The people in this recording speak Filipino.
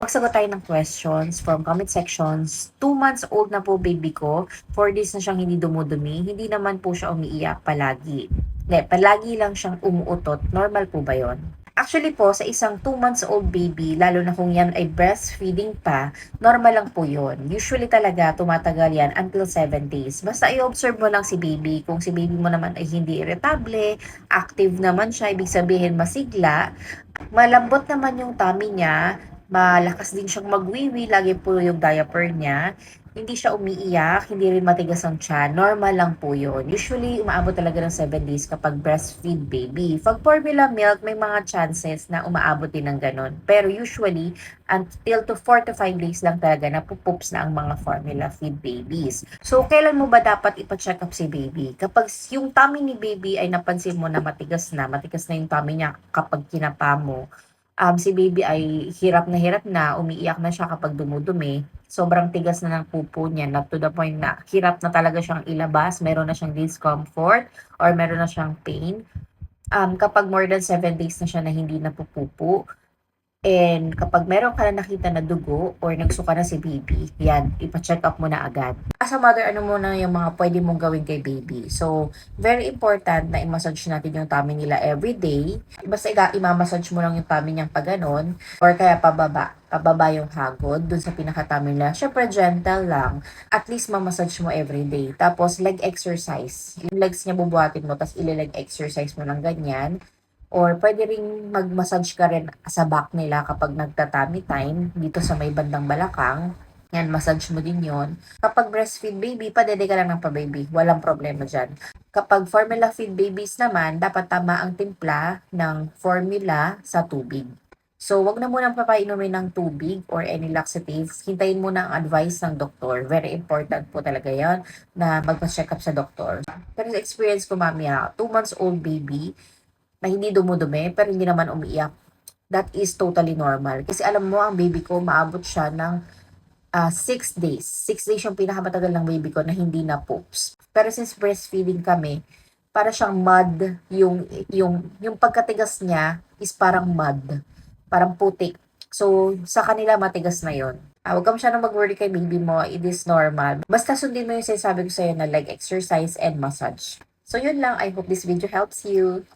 Magsagot tayo ng questions from comment sections. 2 months old na po baby ko. 4 days na siyang hindi dumudumi. Hindi naman po siya umiiyak palagi. Hindi, palagi lang siyang umuutot. Normal po ba yon? Actually po, sa isang 2 months old baby, lalo na kung yan ay breastfeeding pa, normal lang po yon. Usually talaga, tumatagal yan until 7 days. Basta i-observe mo lang si baby. Kung si baby mo naman ay hindi irritable, active naman siya, ibig sabihin masigla, malambot naman yung tummy niya, malakas din siyang magwiwi, lagi po yung diaper niya. Hindi siya umiiyak, hindi rin matigas ang tiyan. Normal lang po yun. Usually, umaabot talaga ng 7 days kapag breastfeed baby. Pag formula milk, may mga chances na umaabot din ng ganun. Pero usually, until to 4 to 5 days lang talaga na pupoops na ang mga formula feed babies. So, kailan mo ba dapat ipa-check up si baby? Kapag yung tummy ni baby ay napansin mo na matigas na yung tummy niya kapag kinapa mo, si baby ay hirap na, umiiyak na siya kapag dumudumi. Sobrang tigas na ng pupo niya na to the point na hirap na talaga siyang ilabas, meron na siyang discomfort or meron na siyang pain. Kapag more than 7 days na siya na hindi napupupo, and kapag meron ka na nakita na dugo or nagsuka na si baby, yan, ipa-check up mo na agad. As a mother, ano muna yung mga pwede mong gawin kay baby? So, very important na i-massage natin yung tummy nila every day. Basta i-massage mo lang yung tummy niyang pa ganon, or kaya pababa yung hagod dun sa pinaka-tummy nila. Syempre, gentle lang. At least mamassage mo every day. Tapos, leg exercise. Yung legs niya bubuhatin mo, tapos leg exercise mo lang ganyan. Or pwede ring mag-massage ka rin sa back nila kapag nagta-tummy time, dito sa may bandang balakang. Yan, massage mo din yon. Kapag breastfeed baby, padede ka lang ng pa-baby. Walang problema dyan. Kapag formula feed babies naman, dapat tama ang timpla ng formula sa tubig. So, wag na munang papainumin ng tubig or any laxative. Hintayin mo na ang advice ng doktor. Very important po talaga yan na magpa-check up sa doktor. Pero sa experience ko, mami, 2 months old baby, na hindi dumudumi pero hindi naman umiiyak. That is totally normal. Kasi alam mo, ang baby ko, maabot siya ng 6 days. 6 days yung pinakamatagal ng baby ko na hindi na poops. Pero since breastfeeding kami, para siyang mud, yung pagkatigas niya is parang mud. Parang putik. So, sa kanila matigas na yon. Huwag ka masyadong mag-worry kay baby mo. It is normal. Basta sundin mo yung sinasabi ko sa'yo na leg exercise and massage. So, yun lang. I hope this video helps you.